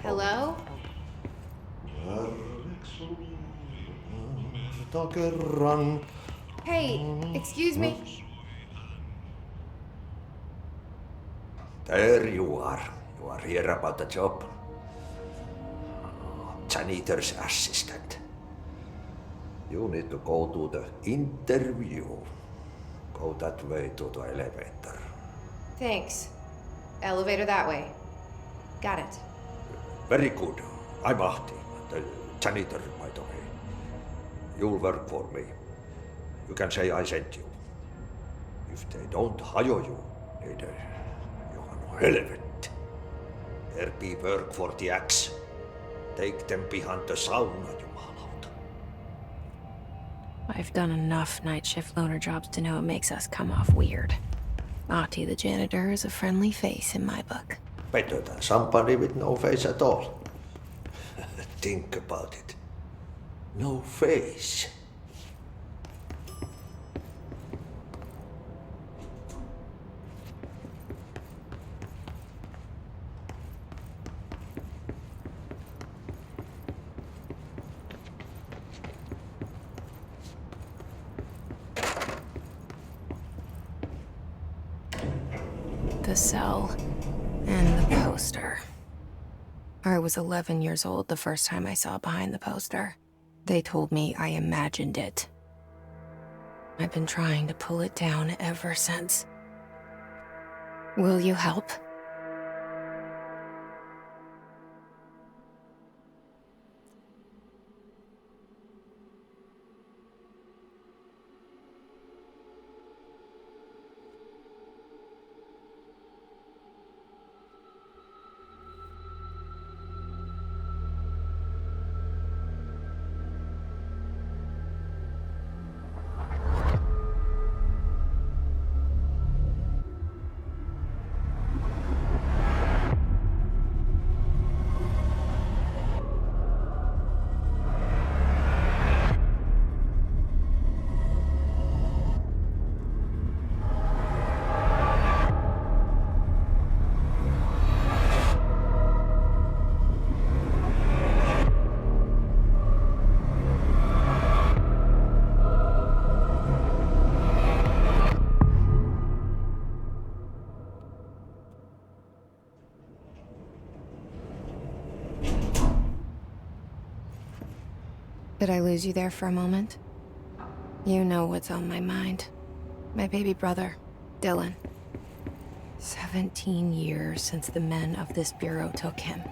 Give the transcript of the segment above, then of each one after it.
Hello? Hey, excuse me? There you are. You are here about the job. Janitor's assistant. You need to go to the interview. Go that way to the elevator. Thanks. Elevator that way. Got it. Very good. I'm Ahti, the janitor, by the way. You'll work for me. You can say I sent you. If they don't hire you, niin johan on helvet. There be work for the axe. Take them behind the sauna, jumalauta. I've done enough night shift loner jobs to know it makes us come off weird. Ahti the janitor is a friendly face in my book. Better than somebody with no face at all. Think about it. No face. The cell and the poster. I was 11 years old the first time I saw behind the poster. They told me I imagined it. I've been trying to pull it down ever since. Will you help? Did I lose you there for a moment? You know what's on my mind. My baby brother, Dylan. 17 years since the men of this bureau took him.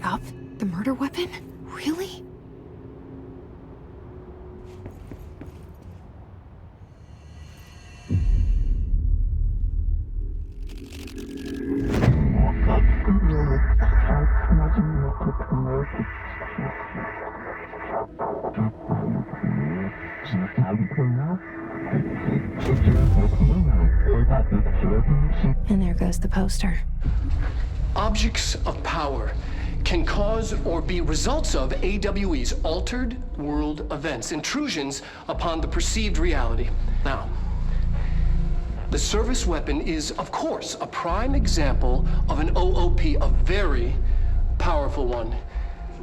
Up? The murder weapon? Really? And there goes the poster. Objects of power can cause or be results of AWE's altered world events, intrusions upon the perceived reality. Now, The service weapon is, of course, a prime example of an OOP, a very powerful one.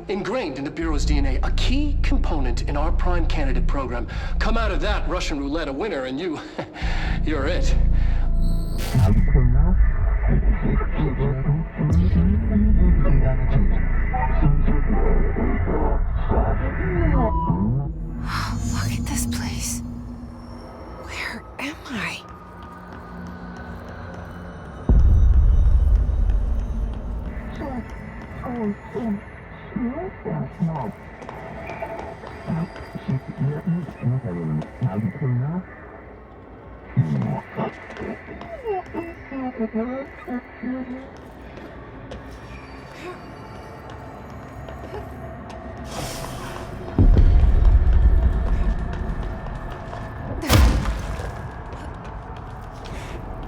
Ingrained in the Bureau's DNA, a key component in our prime candidate program. Come out of that Russian roulette a winner and you're it. Look at this place. Where am I?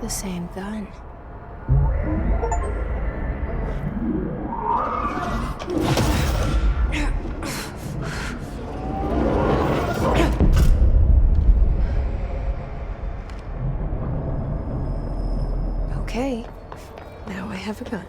The same gun. Okay, now I have a gun.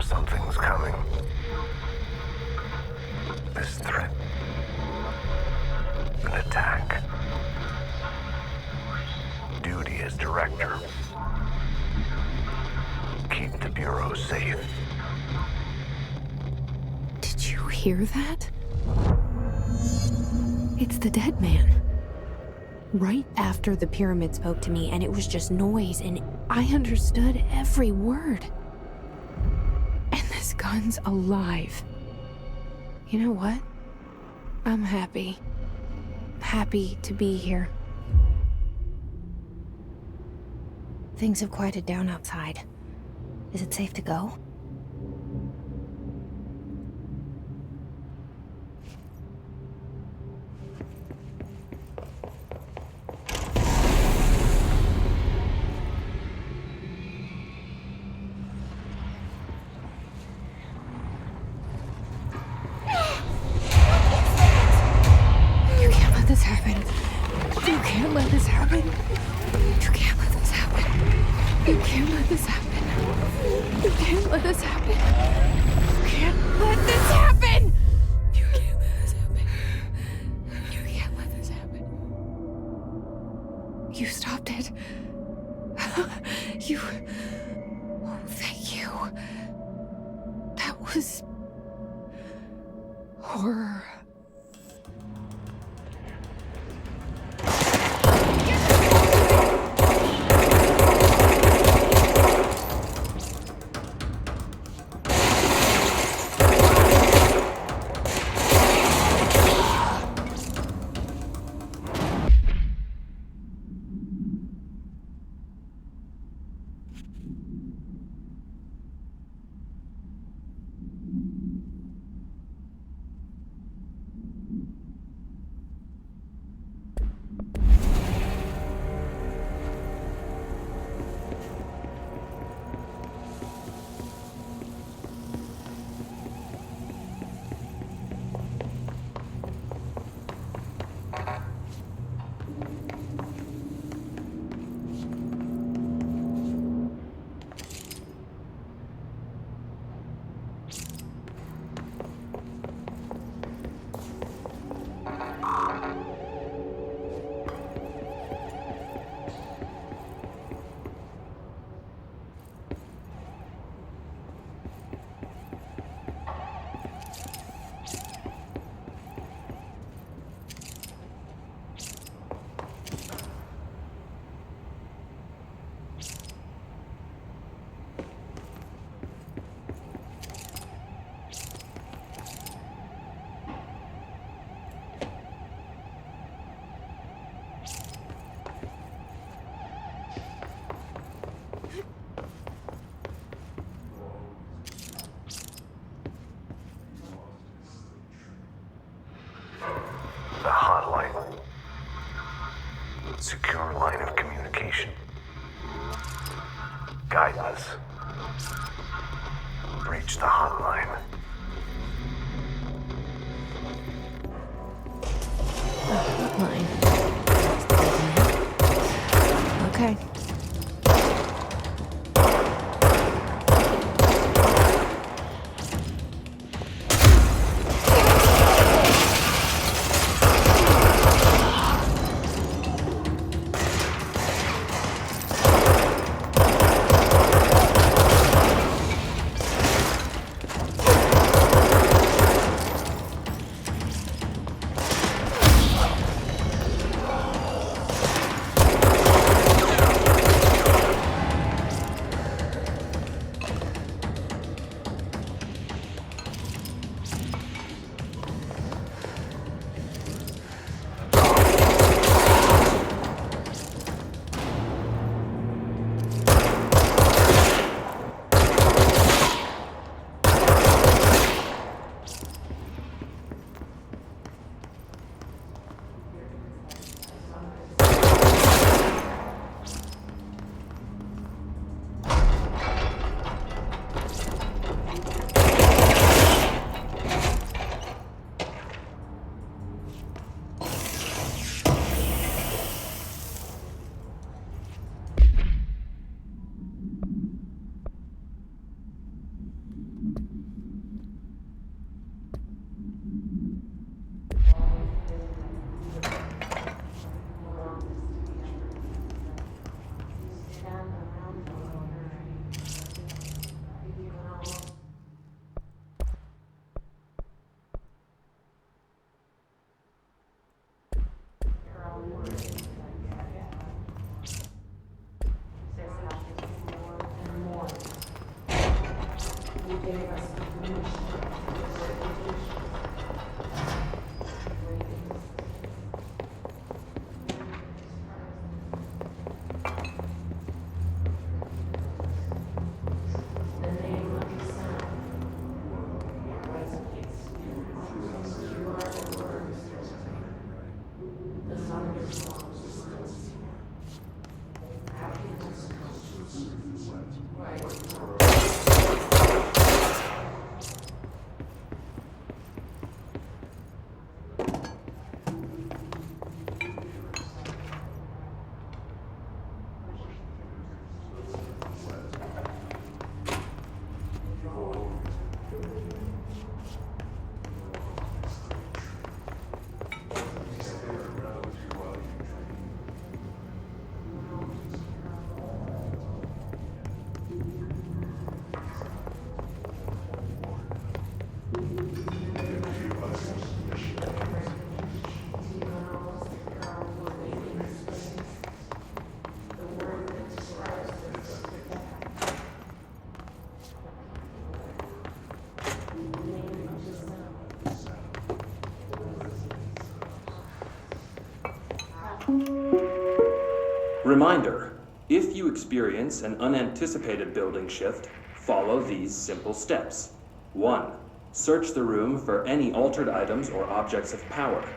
Something's coming. This threat. An attack. Duty as director. Keep the Bureau safe. Did you hear that? It's the dead man. Right after the pyramid spoke to me, and it was just noise, and I understood every word. And this gun's alive. You know what? I'm happy. Happy to be here. Things have quieted down outside. Is it safe to go? You can't let this happen. You can't let this happen. You can't let this happen. You can't let this happen. You can't let this happen. You can't let this happen. You can't let this happen. You can't let this happen. You stopped it. You. Oh, thank you. That was horror. Secure line of communication. Guidance. Reach the hotline. Line. Okay. Reminder, if you experience an unanticipated building shift, follow these simple steps. 1. Search the room for any altered items or objects of power.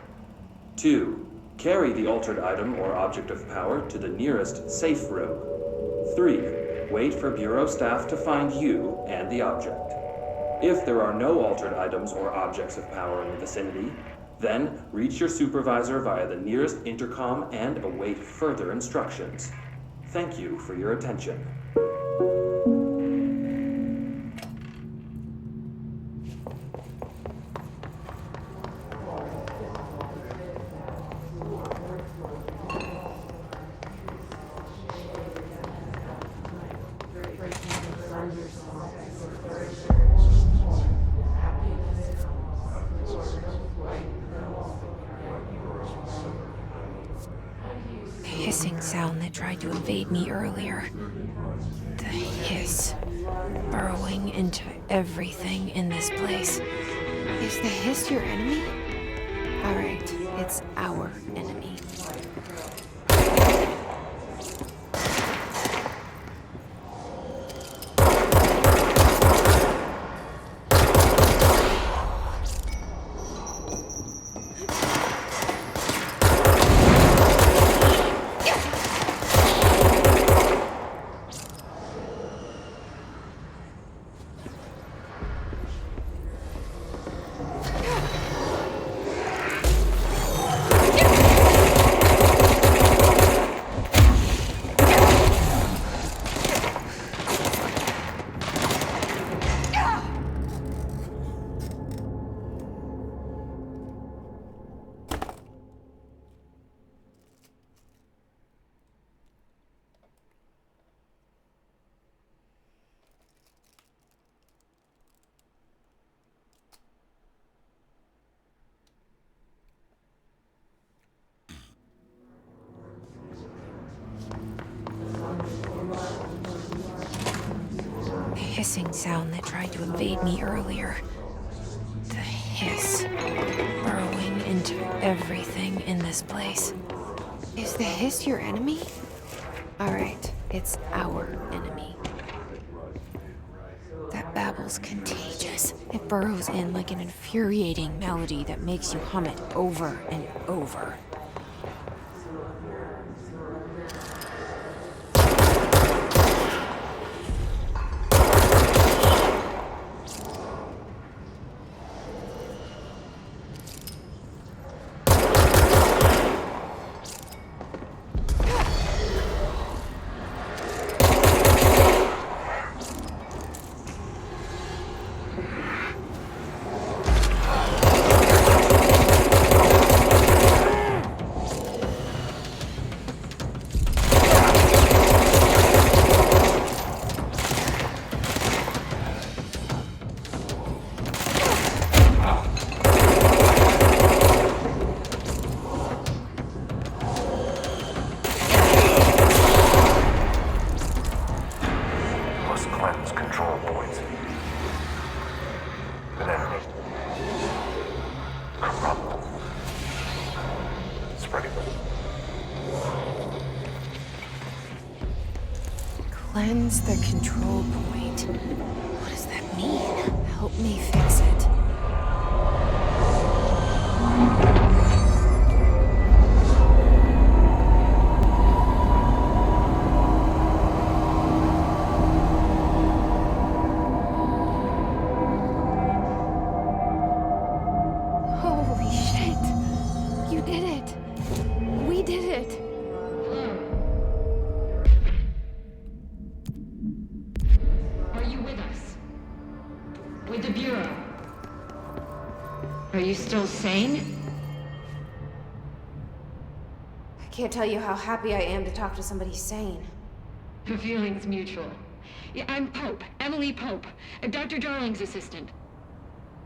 2. Carry the altered item or object of power to the nearest safe room. 3. Wait for Bureau staff to find you and the object. If there are no altered items or objects of power in the vicinity, then reach your supervisor via the nearest intercom and await further instructions. Thank you for your attention. Hissing sound that tried to invade me earlier. The hiss, burrowing into everything in this place. Is the hiss your enemy? Alright, it's our enemy. hissing sound that tried to invade me earlier. The hiss, burrowing into everything in this place. Is the hiss your enemy? Alright, it's our enemy. That babble's contagious. It burrows in like an infuriating melody that makes you hum it over and over. Must cleanse control points. An enemy. Corrupt. Spreading. Cleanse the control point. What does that mean? Help me fix it. Holy shit! You did it! We did it! Are you with us? With the Bureau? Are you still sane? I can't tell you how happy I am to talk to somebody sane. The feeling's mutual. Yeah, I'm Pope, Emily Pope, Dr. Darling's assistant.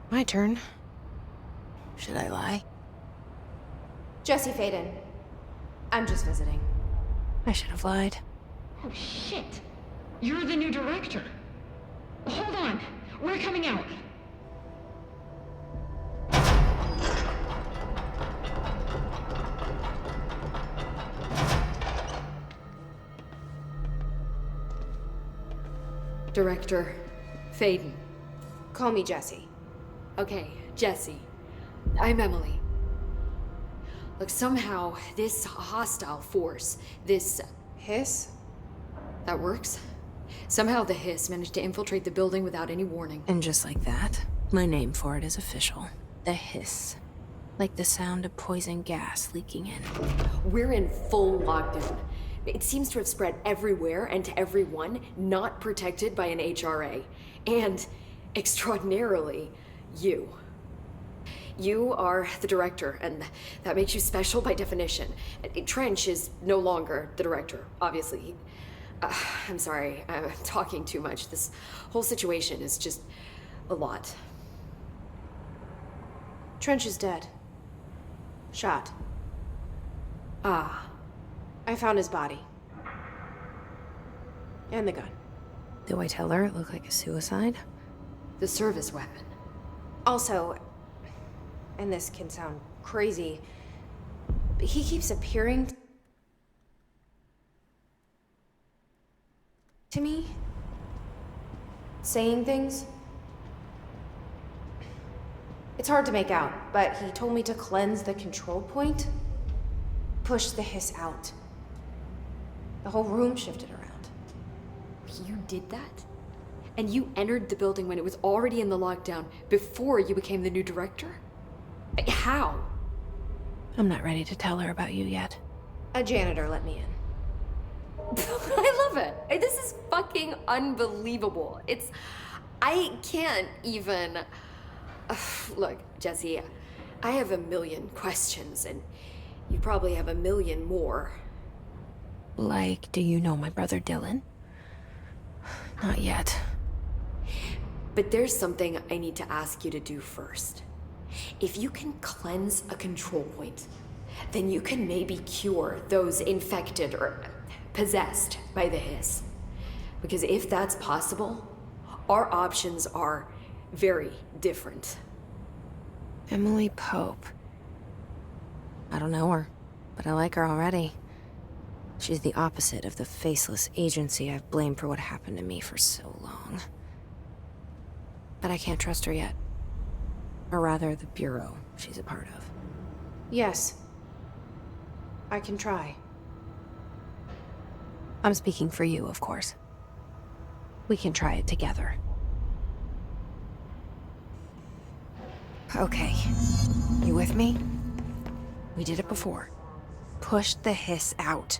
My turn. Should I lie? Jesse Faden. I'm just visiting. I should have lied. Oh, shit. You're the new director. Hold on. We're coming out. Director Faden. Call me Jesse. Okay, Jesse. I'm Emily. Look, somehow this hostile force, this... Hiss? that works? Somehow the hiss managed to infiltrate the building without any warning. And just like that, my name for it is official. The hiss. Like the sound of poison gas leaking in. We're in full lockdown. It seems to have spread everywhere and to everyone not protected by an HRA. And, extraordinarily, you. You are the director, and that makes you special by definition. Trench is no longer the director, obviously. I'm sorry, I'm talking too much. This whole situation is just a lot. Trench is dead. Shot. Ah, I found his body. And the gun. Do I tell her it looked like a suicide? the service weapon. Also, and this can sound crazy, but he keeps appearing to me, saying things. It's hard to make out, but he told me to cleanse the control point, push the hiss out. The whole room shifted around. You did that? And you entered the building when it was already in the lockdown before you became the new director? How? I'm not ready to tell her about you yet. A janitor let me in. I love it. This is fucking unbelievable. I can't even... Look, Jesse, I have a million questions, and you probably have a million more. Like, do you know my brother Dylan? Not yet. But there's something I need to ask you to do first. If you can cleanse a control point, then you can maybe cure those infected or possessed by the hiss. Because if that's possible, Our options are very different. Emily Pope. I don't know her, but I like her already. She's the opposite of the faceless agency I've blamed for what happened to me for so long. But I can't trust her yet. Or rather, the Bureau she's a part of. Yes. I can try. I'm speaking for you, of course. We can try it together. Okay. You with me? We did it before. Push the hiss out.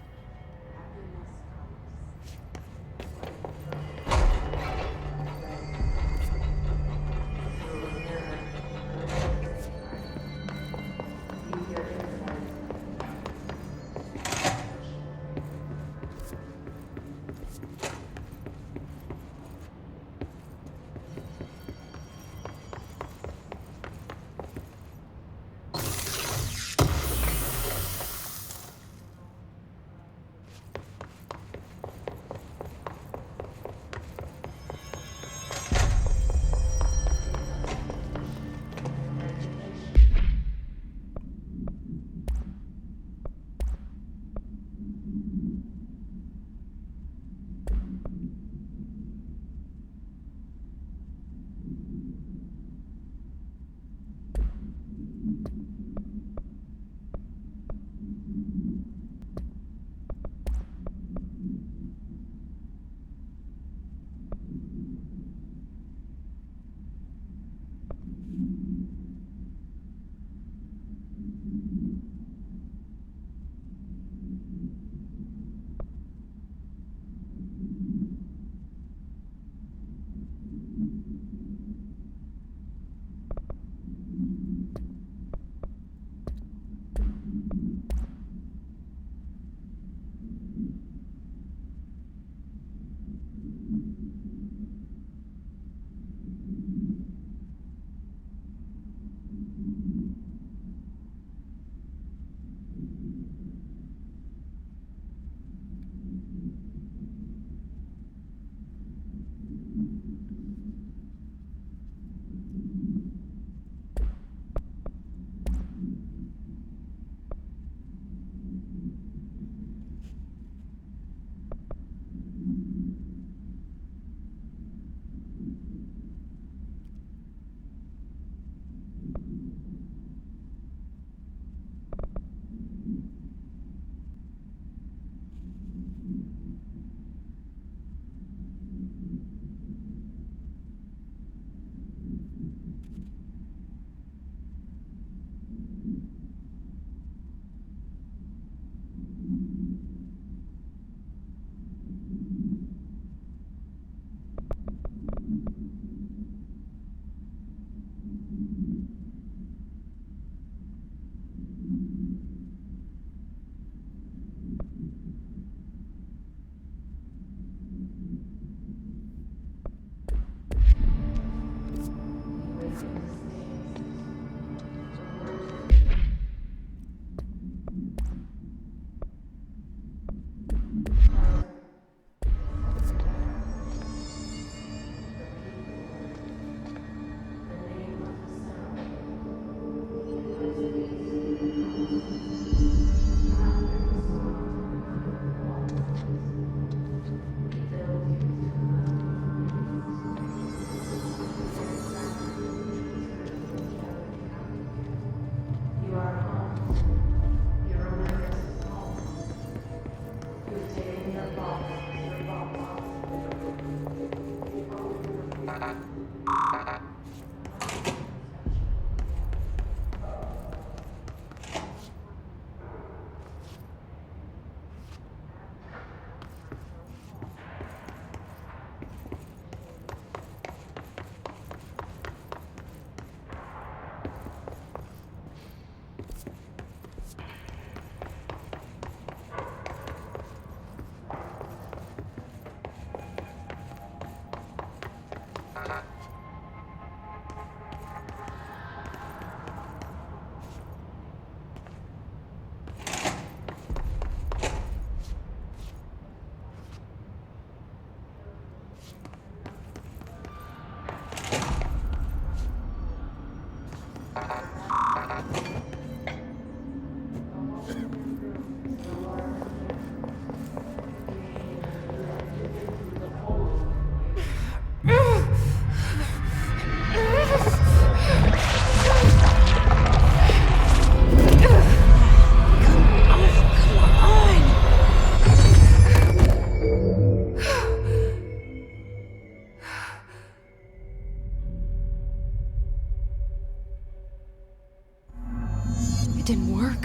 didn't work.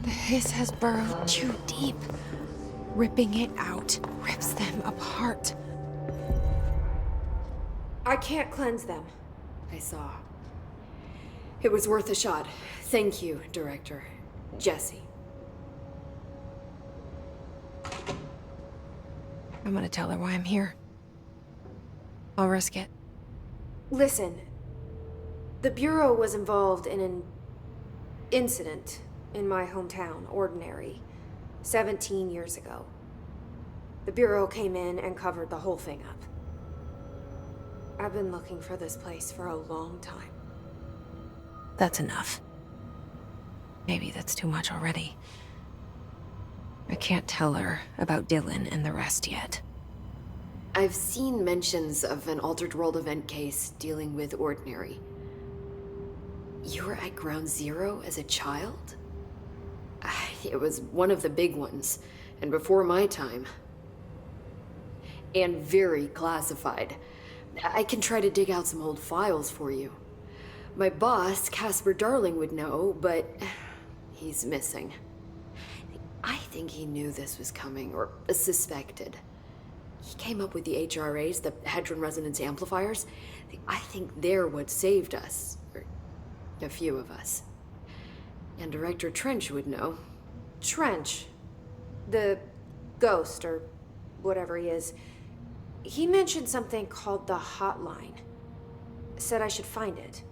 The hiss has burrowed too deep. Ripping it out rips them apart. I can't cleanse them. I saw. It was worth a shot. Thank you, Director. Jesse. I'm gonna tell her why I'm here. I'll risk it. Listen, the Bureau was involved in an incident in my hometown, Ordinary, 17 years ago. The Bureau came in and covered the whole thing up. I've been looking for this place for a long time. That's enough. Maybe that's too much already. I can't tell her about Dylan and the rest yet. I've seen mentions of an Altered World event case dealing with Ordinary. You were at Ground Zero as a child? It was one of the big ones, and before my time. And very classified. I can try to dig out some old files for you. My boss, Casper Darling, would know, but he's missing. I think he knew this was coming, or suspected. He came up with the HRAs, the Hadron Resonance Amplifiers. I think they're what saved us. Or a few of us. And Director Trench would know. Trench, the ghost, or whatever he is, he mentioned something called the Hotline. Said I should find it.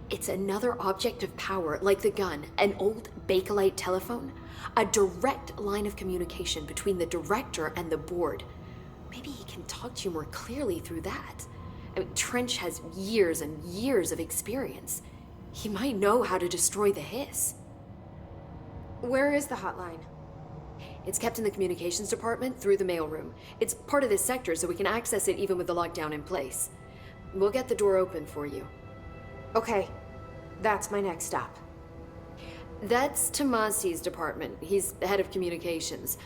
It's another object of power, like the gun, an old Bakelite telephone, a direct line of communication between the director and the board. Maybe he can talk to you more clearly through that. I mean, Trench has years and years of experience. He might know how to destroy the hiss. Where is the hotline? It's kept in the communications department through the mailroom. It's part of this sector, so we can access it even with the lockdown in place. We'll get the door open for you. Okay, that's my next stop. That's Tomasi's department. He's the head of communications.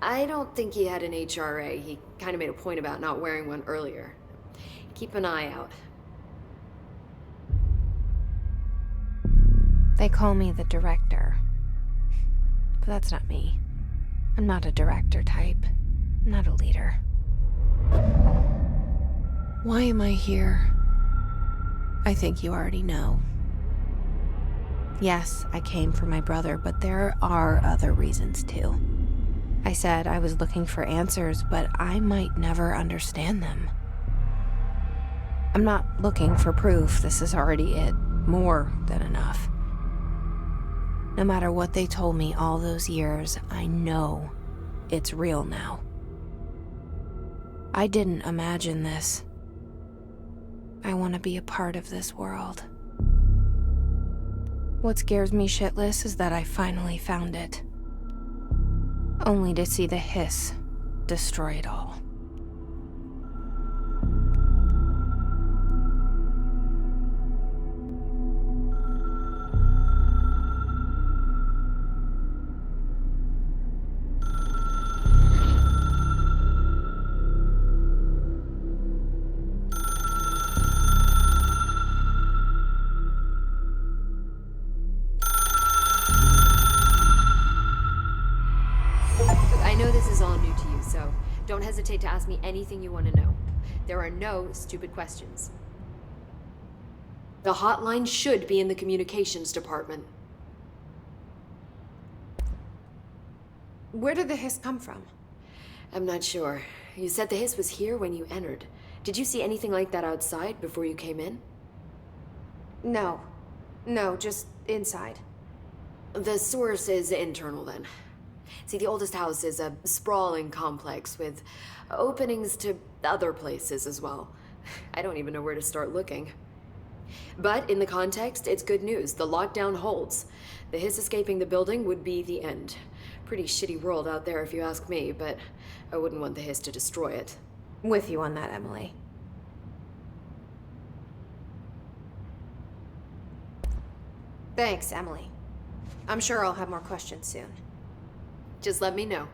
I don't think he had an HRA. He kind of made a point about not wearing one earlier. Keep an eye out. They call me the director. But that's not me. I'm not a director type. I'm not a leader. Why am I here? I think you already know. Yes, I came for my brother, but there are other reasons too. I said I was looking for answers, but I might never understand them. I'm not looking for proof. This is already it. More than enough. No matter what they told me all those years, I know it's real now. I didn't imagine this. I want to be a part of this world. What scares me shitless is that I finally found it. Only to see the hiss destroy it all. Don't hesitate to ask me anything you want to know. There are no stupid questions. The hotline should be in the communications department. Where did the hiss come from? I'm not sure. You said the hiss was here when you entered. Did you see anything like that outside before you came in? No. No, just inside. The source is internal then. See, the oldest house is a sprawling complex with openings to other places as well. I don't even know where to start looking. But in the context, it's good news. The lockdown holds. The hiss escaping the building would be the end. Pretty shitty world out there if you ask me, but I wouldn't want the hiss to destroy it. With you on that, Emily. Thanks, Emily. I'm sure I'll have more questions soon. Just let me know.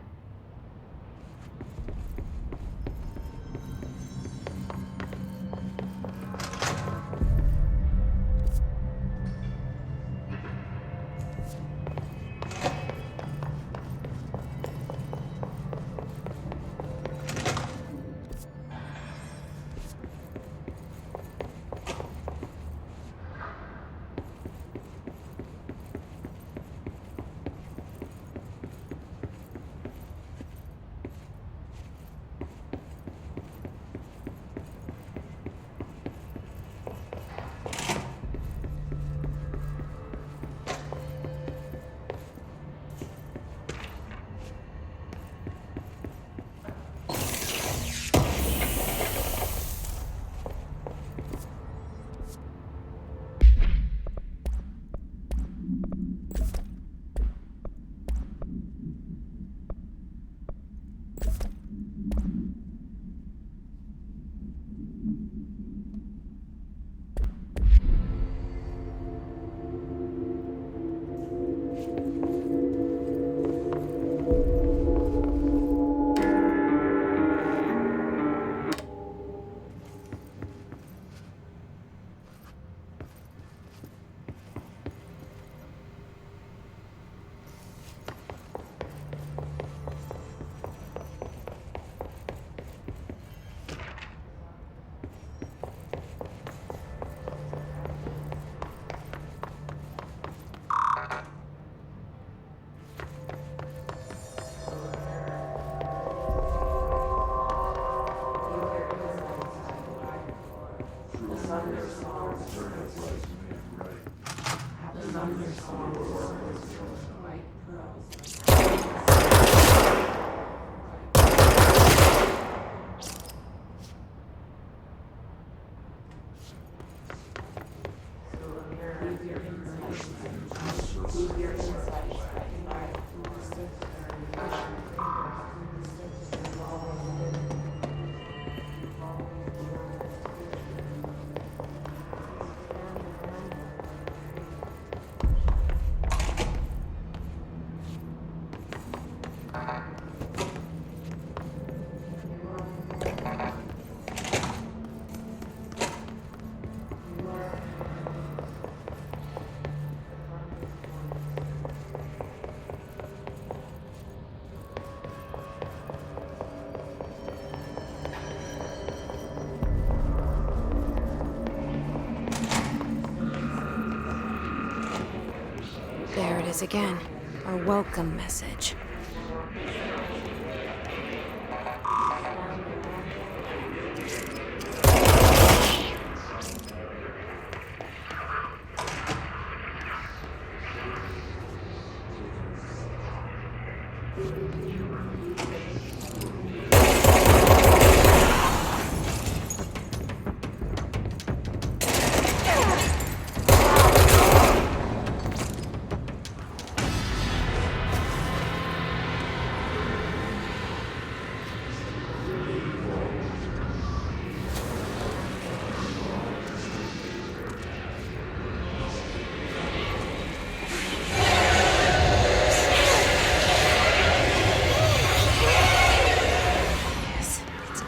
There it is again. Our welcome message.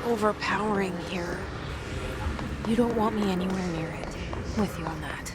Overpowering here. You don't want me anywhere near it. With you on that.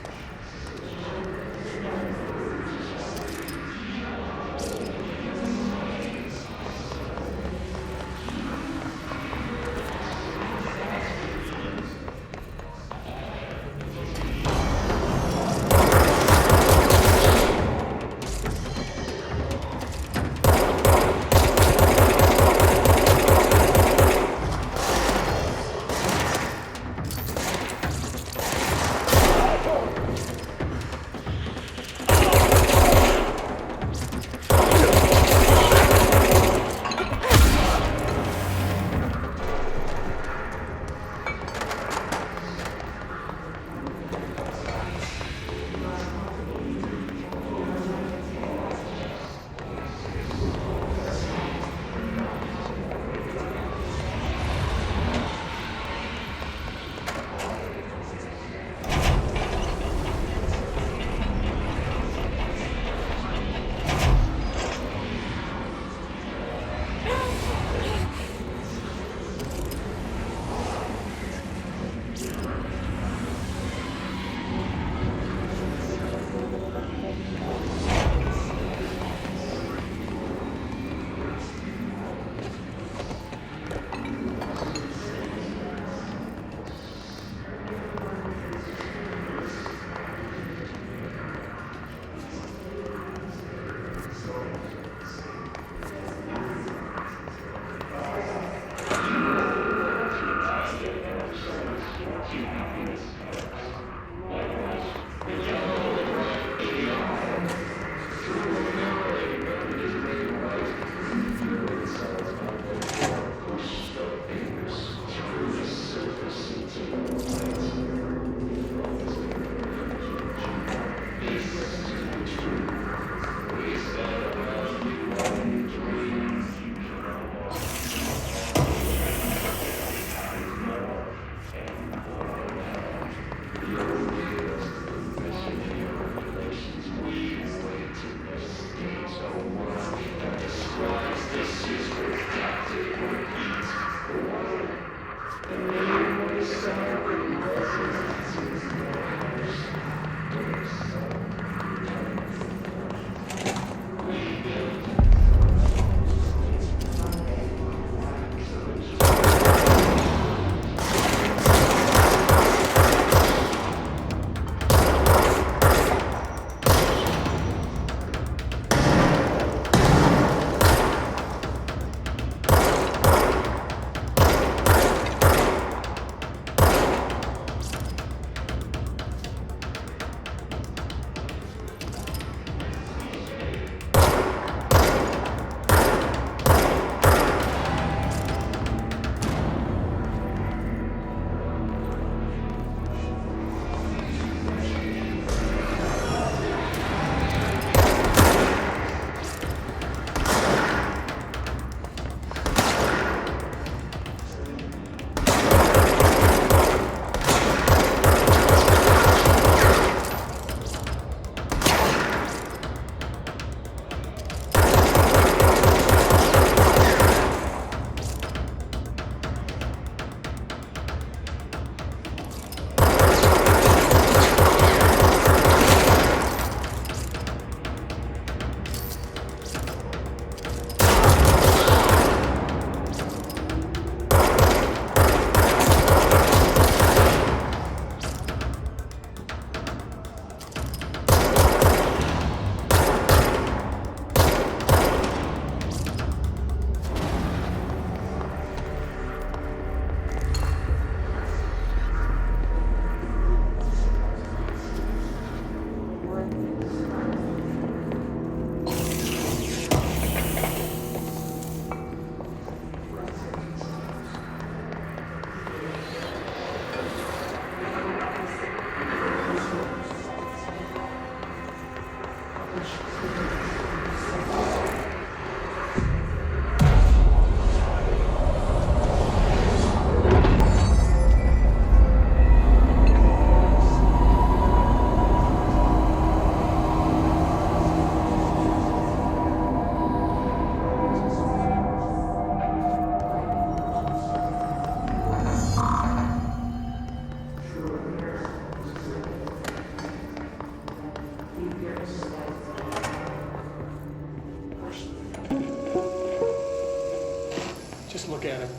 Just look at it.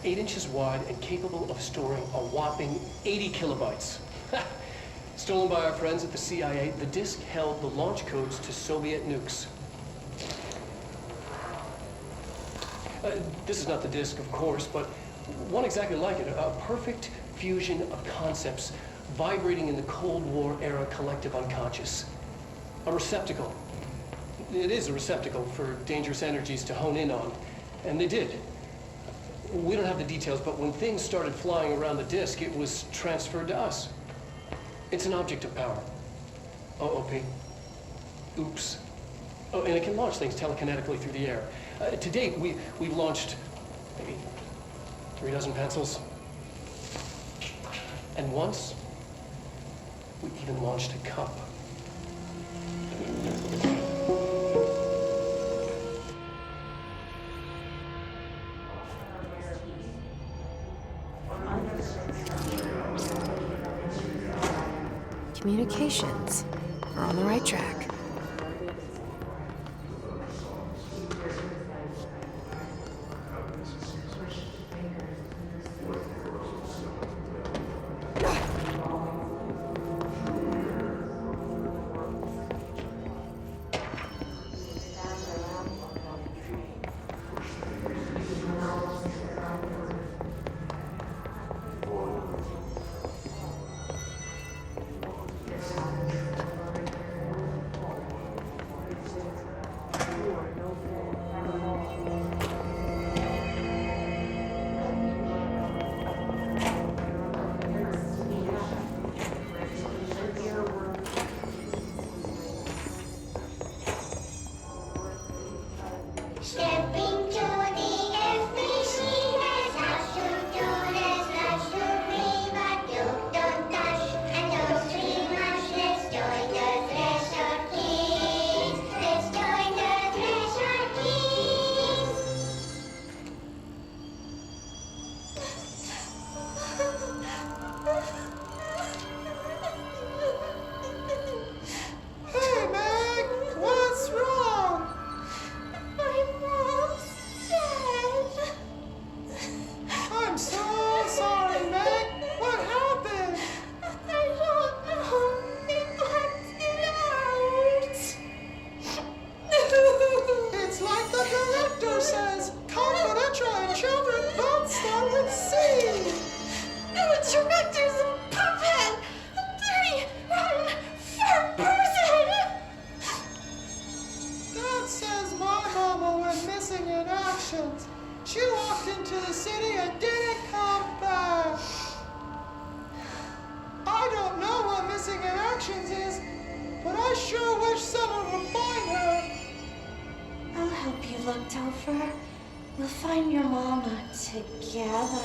8 inches wide and capable of storing a whopping 80 kilobytes. Stolen by our friends at the CIA, the disk held the launch codes to Soviet nukes. This is not the disk, of course, but one exactly like it. A perfect fusion of concepts vibrating in the Cold War era collective unconscious. A receptacle. It is a receptacle for dangerous energies to hone in on. And they did. We don't have the details, but when things started flying around the disk, it was transferred to us. It's an object of power. OOP. Oops. Oh, and it can launch things telekinetically through the air. To date, we've launched maybe 3 dozen pencils. And once, we even launched a cup. Communications. We're on the right track. She walked into the city and didn't come back. I don't know what missing in actions is, but I sure wish someone would find her. I'll help you look, Topher. We'll find your mama together.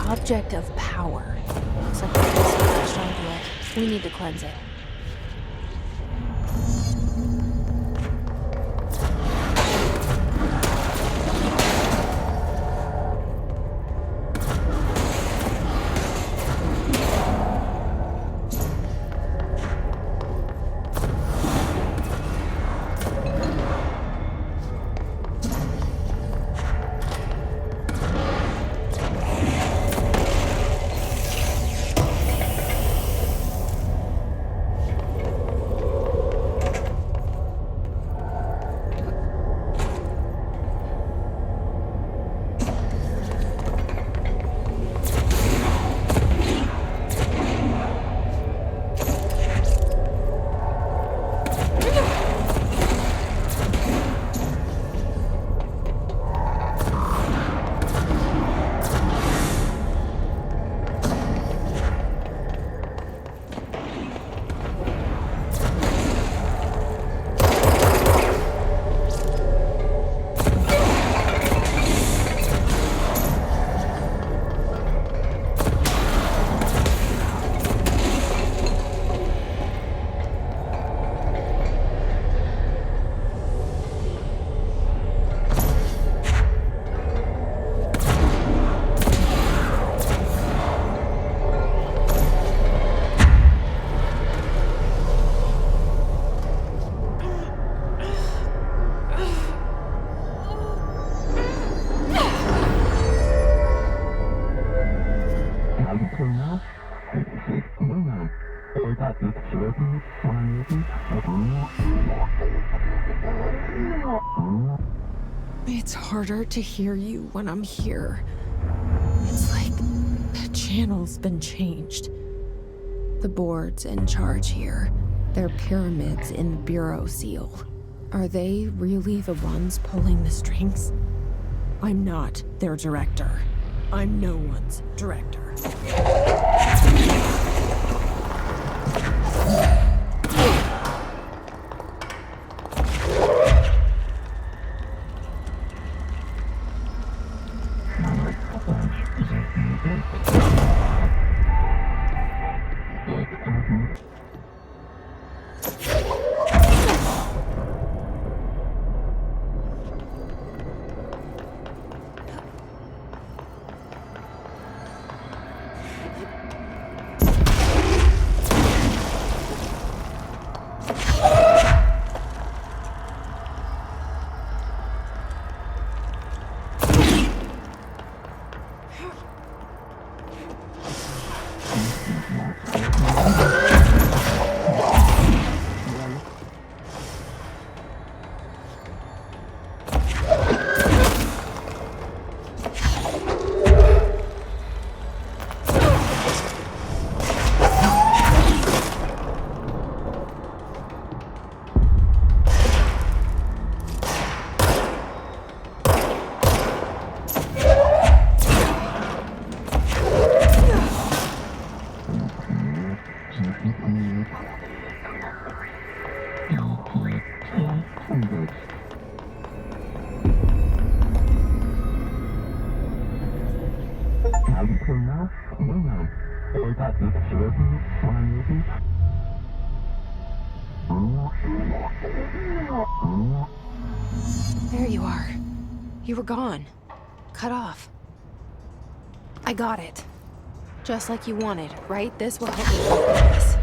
Object of power. Looks like the place latched onto it. We need to cleanse it. It's harder to hear you when I'm here. It's like the channel's been changed. The board's in charge here. They're pyramids in the Bureau seal. Are they really the ones pulling the strings? I'm not their director. I'm no one's director. There you are. You were gone. Cut off. I got it. Just like you wanted, right? This will help me get this.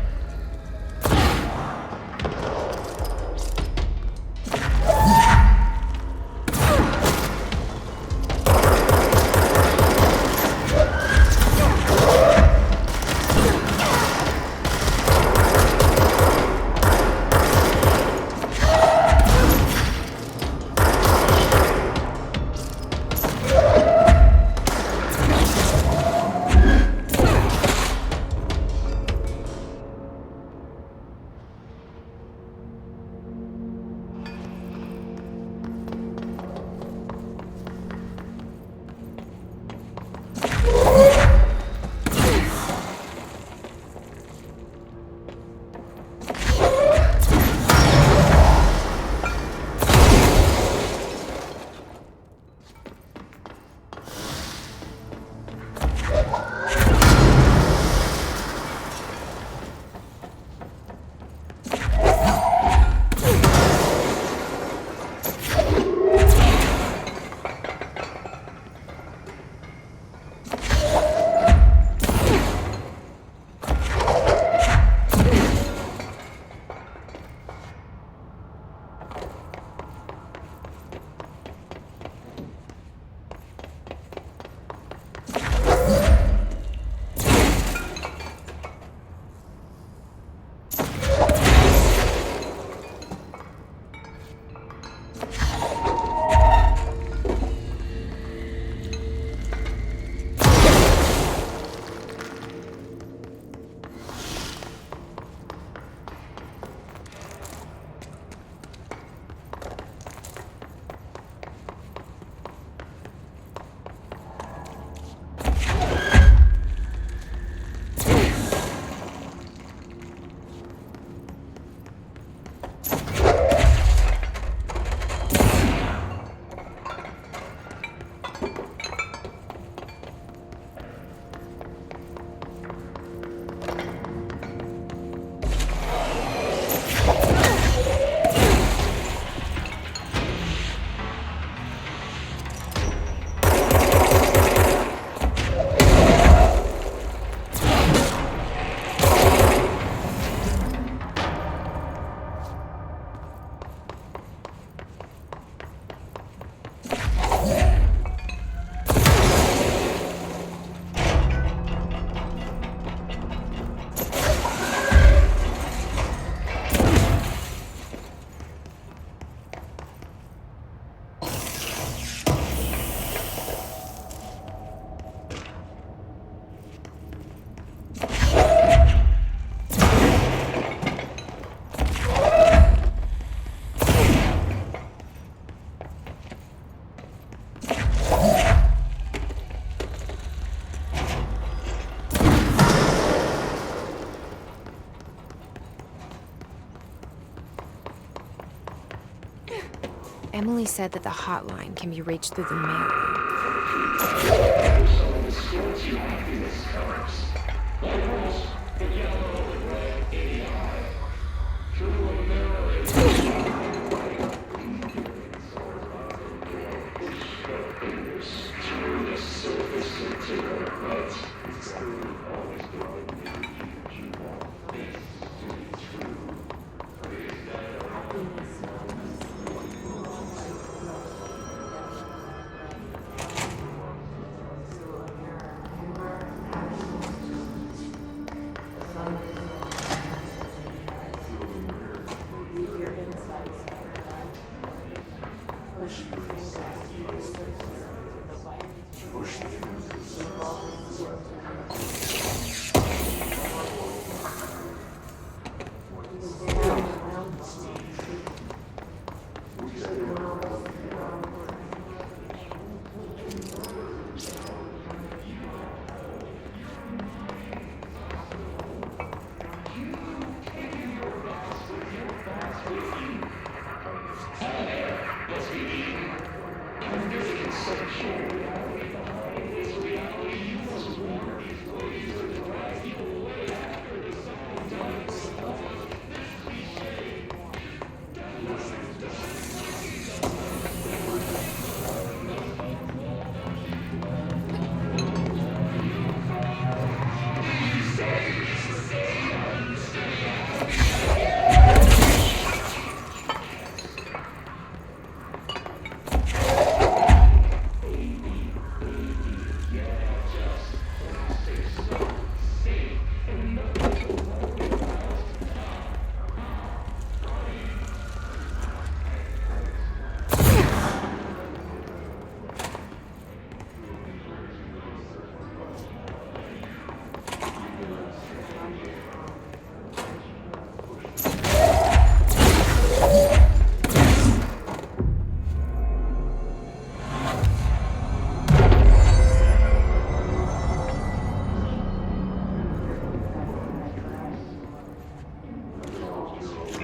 Emily said that the hotline can be reached through the mailroom.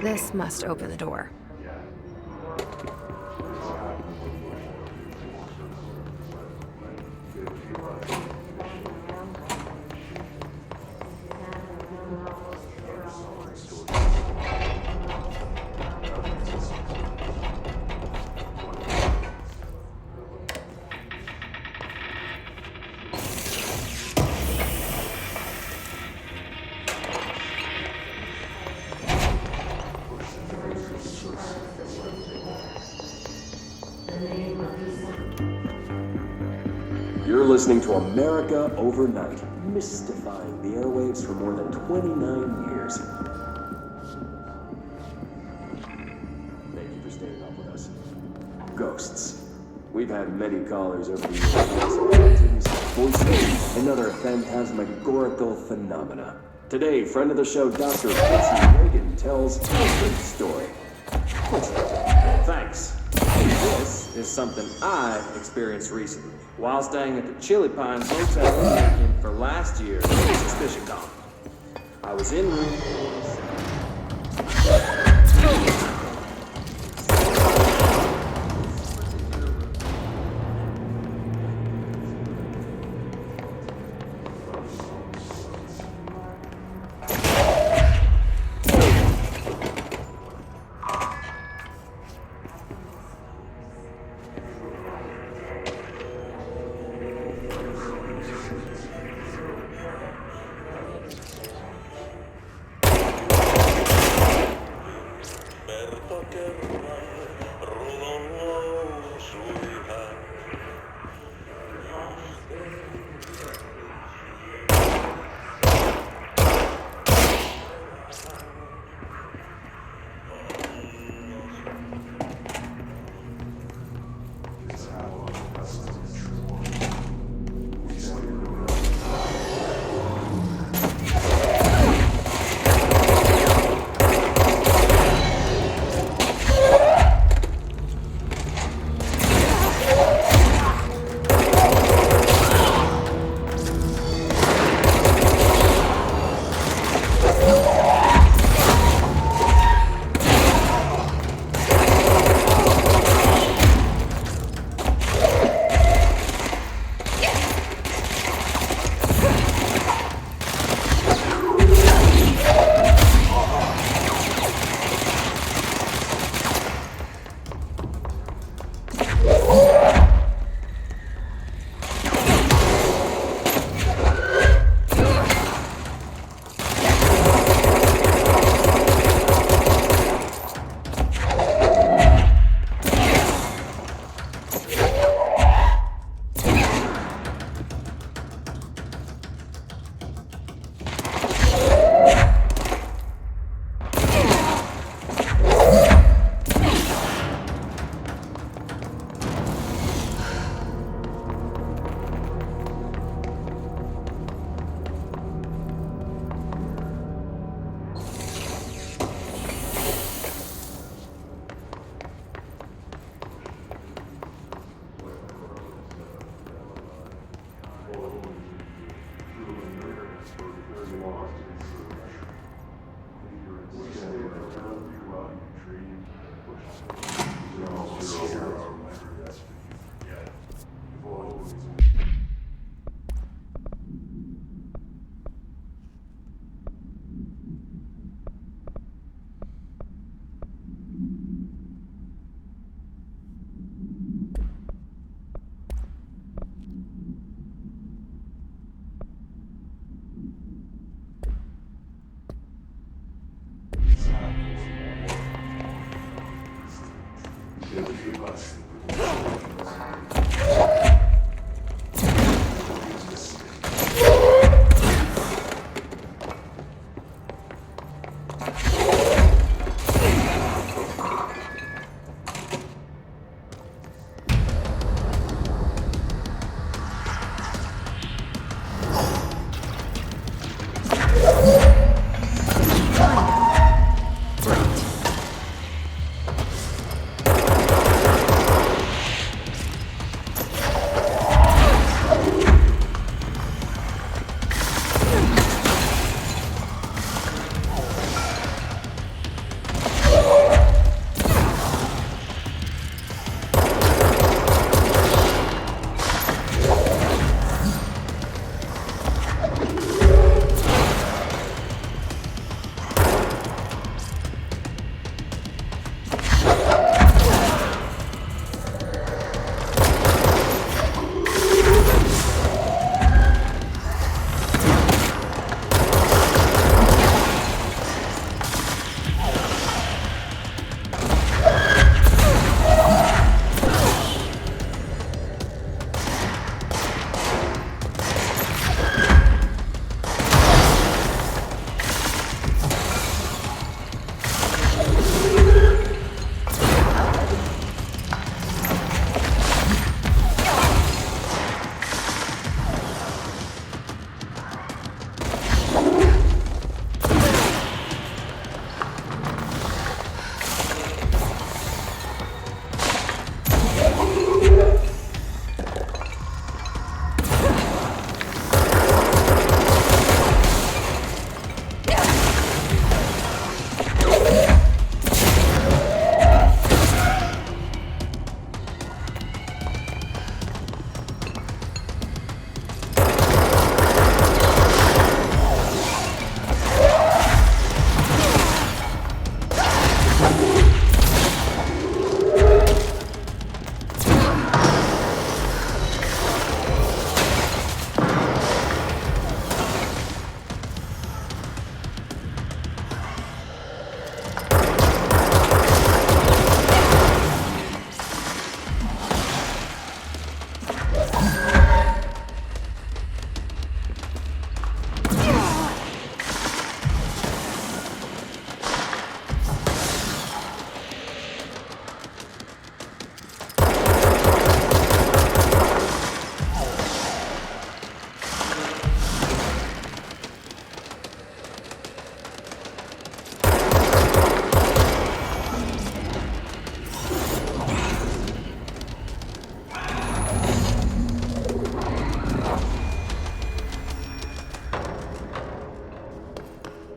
This must open the door. You're listening to America Overnight, mystifying the airwaves for more than 29 years. Thank you for staying up with us. Ghosts. We've had many callers over the years. Voices, and other phantasmagorical phenomena. Today, friend of the show, Dr. Betsy Reagan tells a story. Thanks. This is something I experienced recently while staying at the Chili Pines Hotel in Lincoln for last year's Suspicion Con. I was in room 47.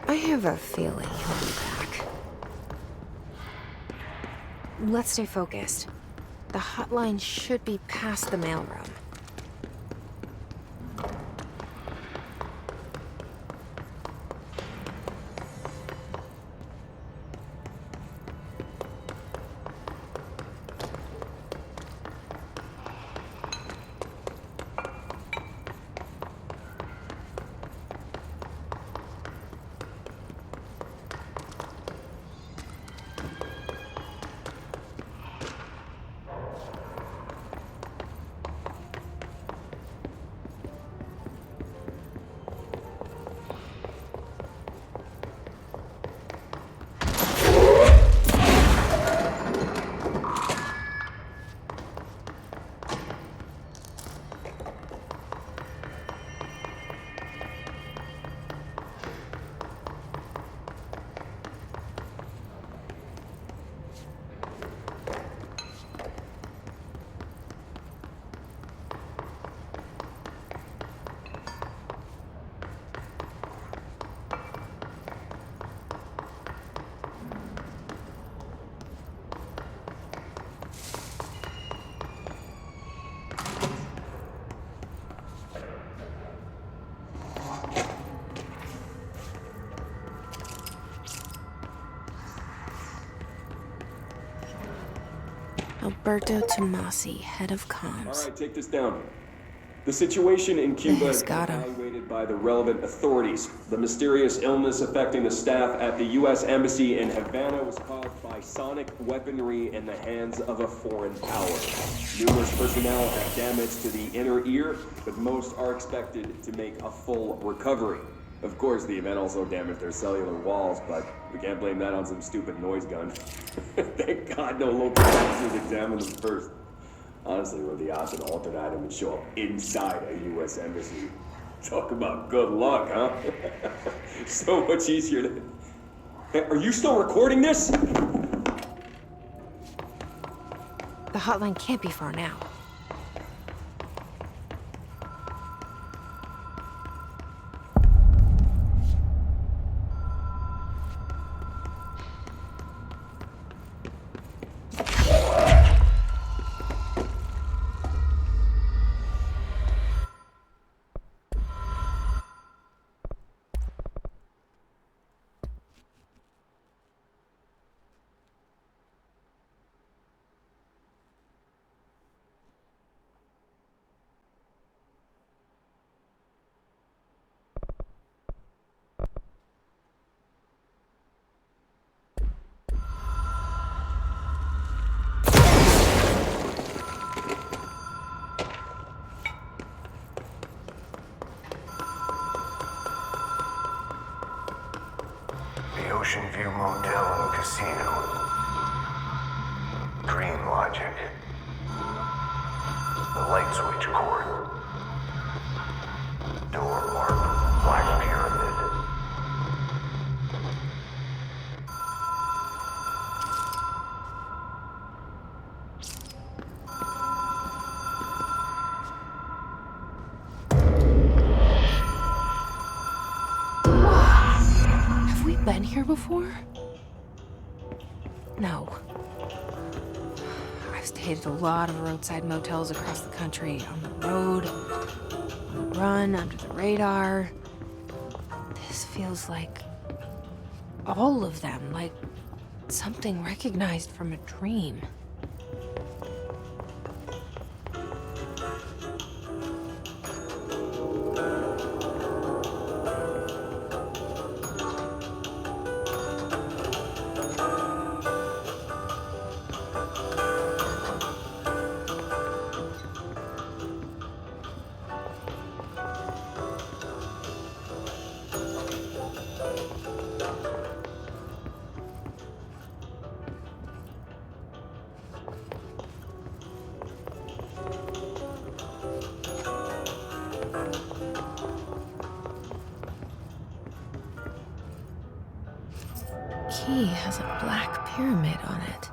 I have a feeling he'll be back. Let's stay focused. The hotline should be past the mailroom. Alberto Tomasi, head of comms. All right, take this down. The situation in Cuba Yes, is got him. evaluated by the relevant authorities. The mysterious illness affecting the staff at the U.S. Embassy in Havana was caused by sonic weaponry in the hands of a foreign power. Numerous personnel have damage to the inner ear, but most are expected to make a full recovery. Of course, the event also damaged their cellular walls, but we can't blame that on some stupid noise gun. Thank God no local officers examined them first. Honestly, what are the odds an altered item would show up inside a U.S. embassy? Talk about good luck, huh? So much easier to... Hey, are you still recording this? The hotline can't be far now. The Ocean View Motel and Casino. Dream Logic. The light switch cord. Door marked Black Pyramid. Have we been here before? No. I've stayed at a lot of roadside motels across the country, on the road, on the run, under the radar. This feels like all of them, like something recognized from a dream. Key has a black pyramid on it.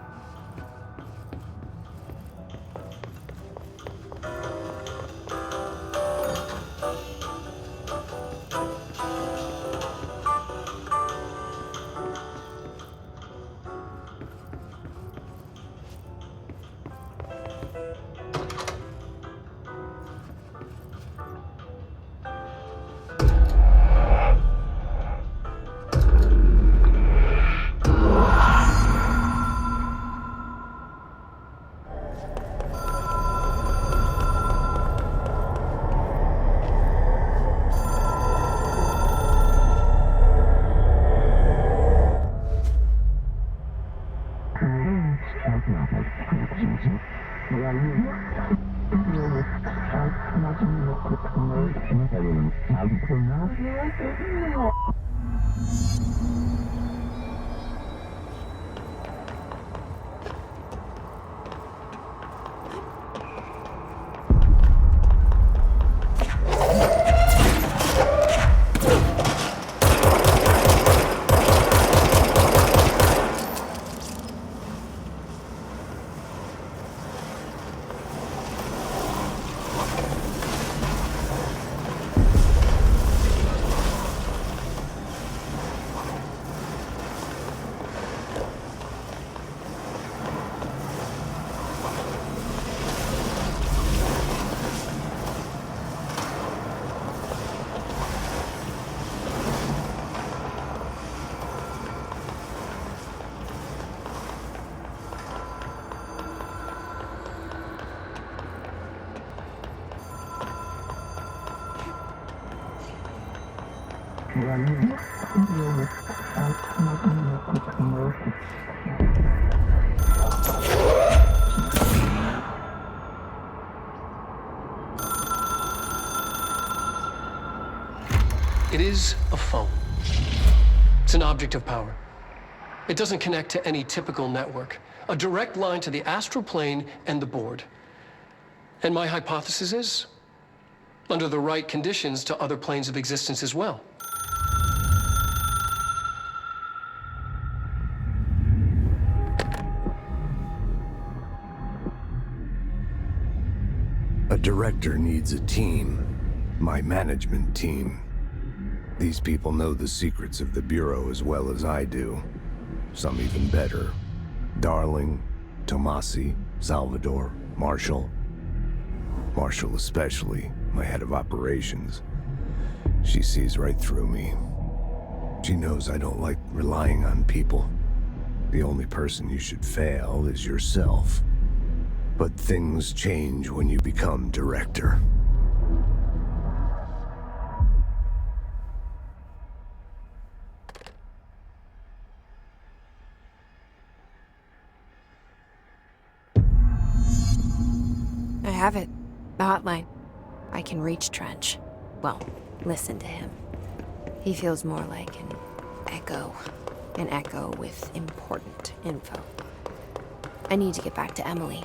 It is a phone. It's an object of power. It doesn't connect to any typical network. A direct line to the astral plane and the board. And my hypothesis is, under the right conditions, to other planes of existence as well. A director needs a team. My management team. These people know the secrets of the Bureau as well as I do. Some even better. Darling, Tomasi, Salvador, Marshall. Marshall especially, my head of operations. She sees right through me. She knows I don't like relying on people. The only person you should fail is yourself. But things change when you become director. I have it. The hotline. I can reach Trench. Well, listen to him. He feels more like an echo. An echo with important info. I need to get back to Emily.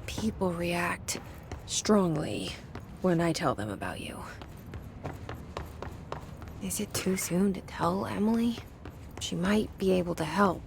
People react strongly when I tell them about you. Is it too soon to tell Emily? She might be able to help.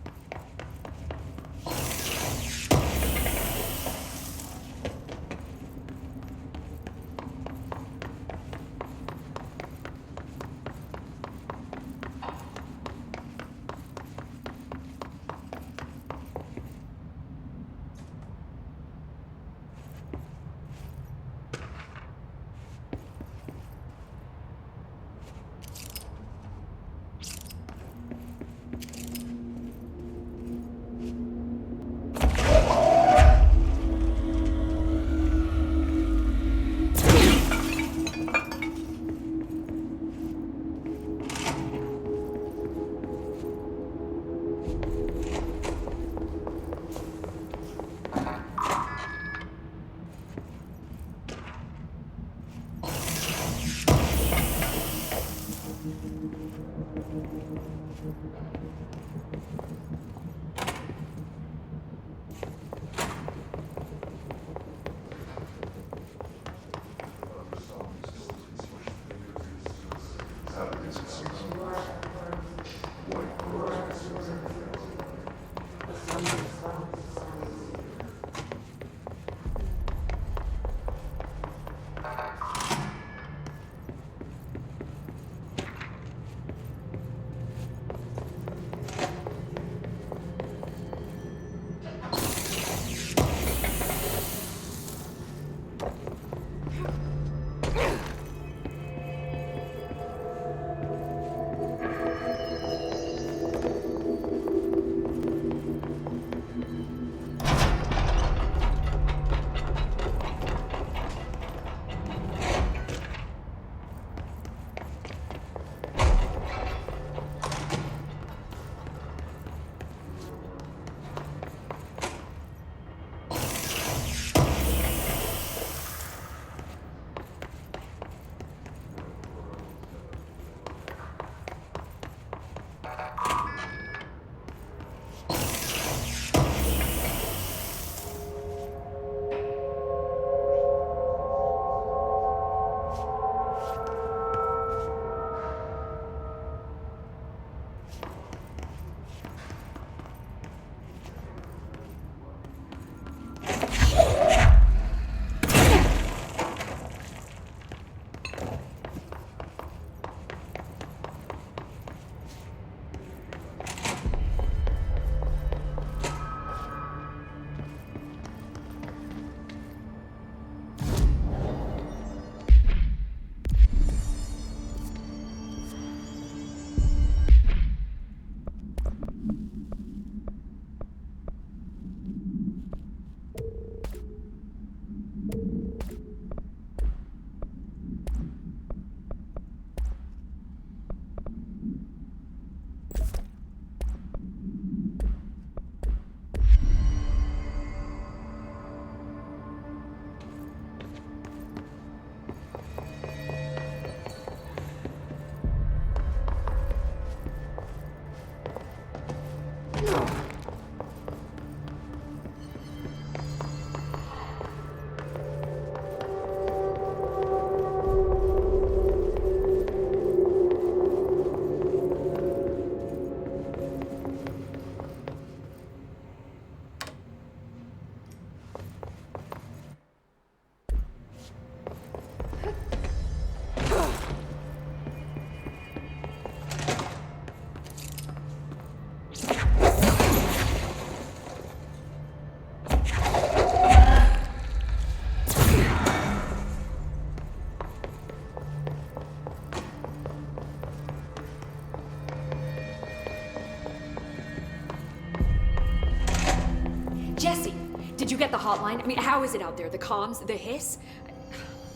Jesse, did you get the hotline? I mean, how is it out there? The comms? The hiss?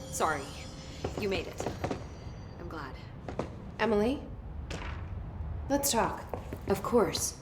Sorry. You made it. I'm glad. Emily? Let's talk. Of course.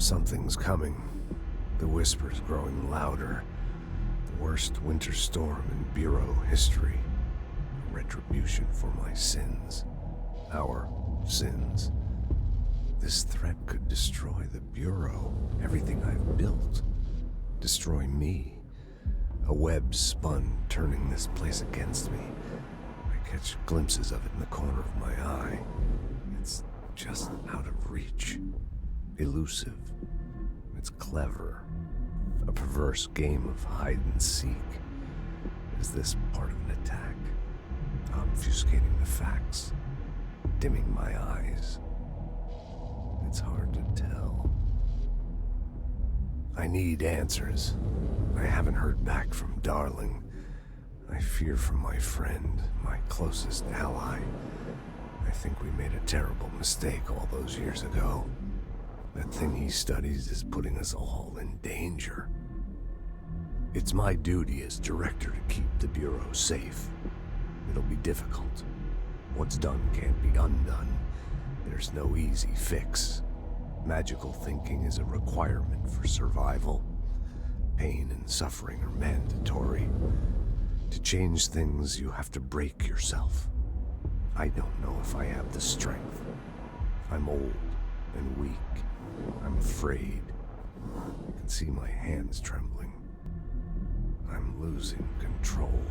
Something's coming. The whispers growing louder. The worst winter storm in Bureau history. Retribution for my sins. Our sins. This threat could destroy the Bureau, everything I've built. Destroy me. A web spun, turning this place against me. I catch glimpses of it in the corner of my eye. It's just out of reach. Elusive. It's clever. A perverse game of hide and seek. Is this part of an attack? Obfuscating the facts. Dimming my eyes. It's hard to tell. I need answers. I haven't heard back from Darling. I fear for my friend, my closest ally. I think we made a terrible mistake all those years ago. That thing he studies is putting us all in danger. It's my duty as director to keep the Bureau safe. It'll be difficult. What's done can't be undone. There's no easy fix. Magical thinking is a requirement for survival. Pain and suffering are mandatory. To change things, you have to break yourself. I don't know if I have the strength. I'm old and weak. I'm afraid. I can see my hands trembling. I'm losing control.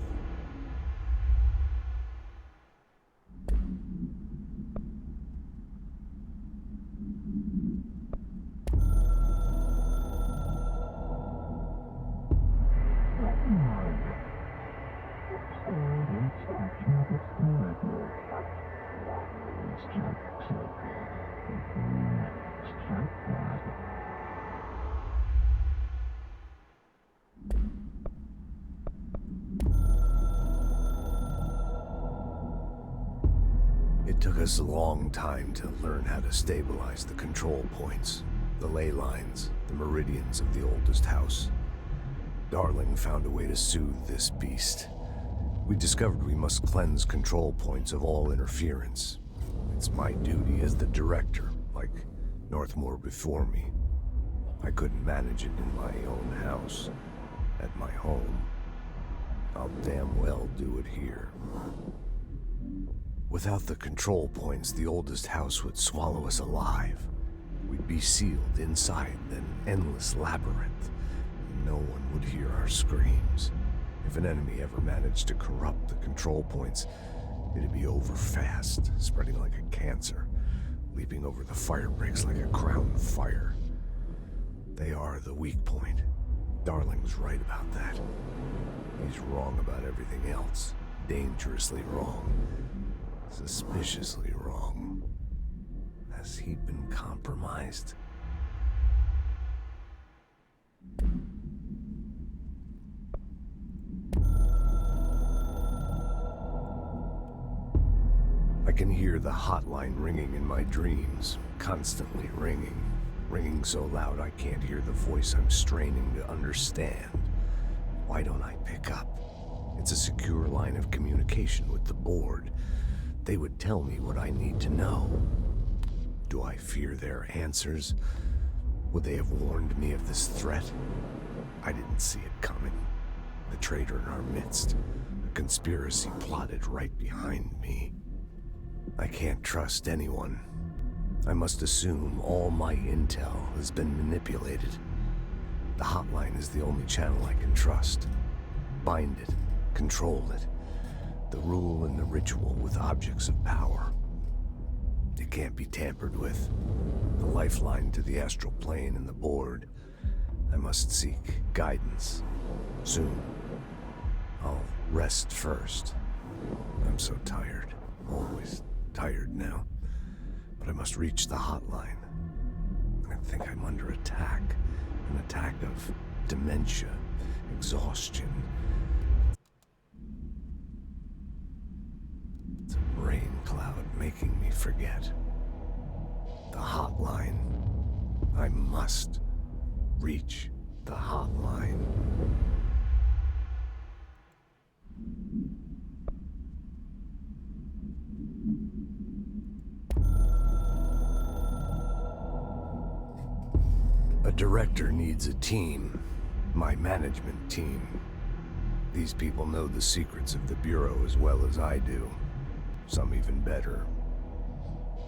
It took us a long time to learn how to stabilize the control points, the ley lines, the meridians of the oldest house. Darling found a way to soothe this beast. We discovered we must cleanse control points of all interference. It's my duty as the director, like Northmore before me. I couldn't manage it in my own house, at my home. I'll damn well do it here. Without the control points, the oldest house would swallow us alive. We'd be sealed inside an endless labyrinth. No one would hear our screams. If an enemy ever managed to corrupt the control points, it'd be over fast, spreading like a cancer, leaping over the fire breaks like a crown of fire. They are the weak point. Darling's right about that. He's wrong about everything else. Dangerously wrong. Suspiciously wrong. Has he been compromised? I can hear the hotline ringing in my dreams, constantly ringing. Ringing so loud I can't hear the voice I'm straining to understand. Why don't I pick up? It's a secure line of communication with the board. They would tell me what I need to know. Do I fear their answers? Would they have warned me of this threat? I didn't see it coming. The traitor in our midst. A conspiracy plotted right behind me. I can't trust anyone. I must assume all my intel has been manipulated. The hotline is the only channel I can trust. Bind it, control it. The rule and the ritual with objects of power. It can't be tampered with. The lifeline to the astral plane and the board. I must seek guidance. Soon. I'll rest first. I'm so tired. Always tired now. But I must reach the hotline. I think I'm under attack. An attack of dementia, exhaustion. It's a rain cloud making me forget. The hotline. I must reach the hotline. director needs a team. My management team. These people know the secrets of the Bureau as well as I do. Some even better.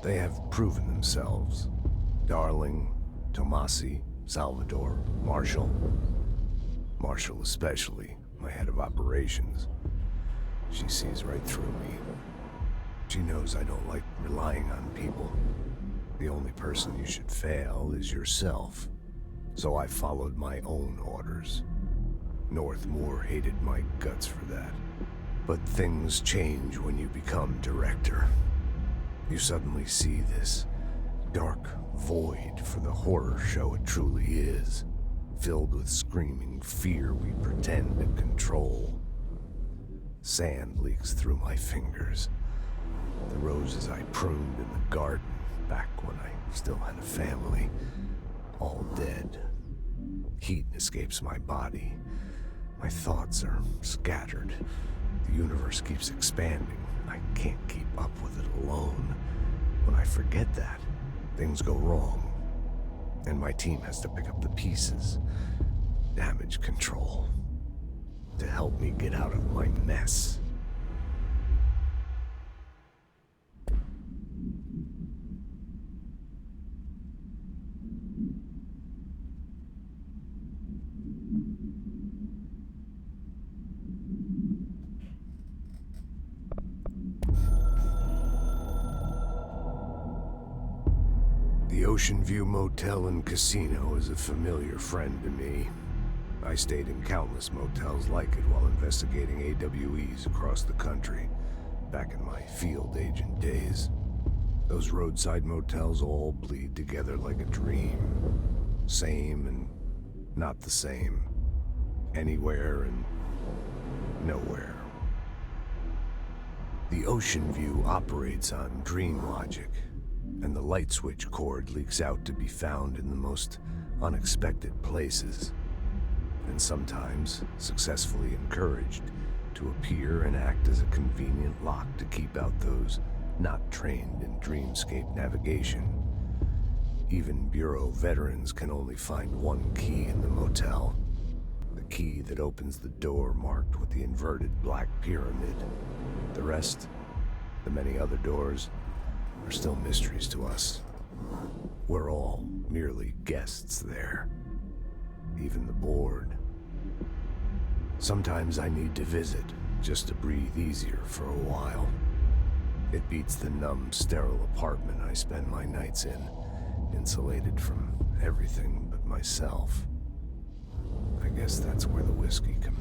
They have proven themselves. Darling, Tomasi, Salvador, Marshall. Marshall especially, my head of operations. She sees right through me. She knows I don't like relying on people. The only person you should fail is yourself. So I followed my own orders. Northmoor hated my guts for that. But things change when you become director. You suddenly see this dark void for the horror show it truly is, filled with screaming fear we pretend to control. Sand leaks through my fingers. The roses I pruned in the garden back when I still had a family, all dead. Heat escapes my body. My thoughts are scattered. The universe keeps expanding. I can't keep up with it alone. When I forget that, things go wrong. And my team has to pick up the pieces. Damage control. To help me get out of my mess. The Ocean View Motel and Casino is a familiar friend to me. I stayed in countless motels like it while investigating AWEs across the country, back in my field agent days. Those roadside motels all bleed together like a dream. Same and not the same. Anywhere and nowhere. The Ocean View operates on dream logic, and the light switch cord leaks out to be found in the most unexpected places, and sometimes successfully encouraged to appear and act as a convenient lock to keep out those not trained in dreamscape navigation. Even Bureau veterans can only find one key in the motel. The key that opens the door marked with the inverted black pyramid. The rest, the many other doors, are still mysteries to us. We're all merely guests there. Even the board. Sometimes I need to visit, just to breathe easier for a while. It beats the numb, sterile apartment I spend my nights in, insulated from everything but myself. I guess that's where the whiskey comes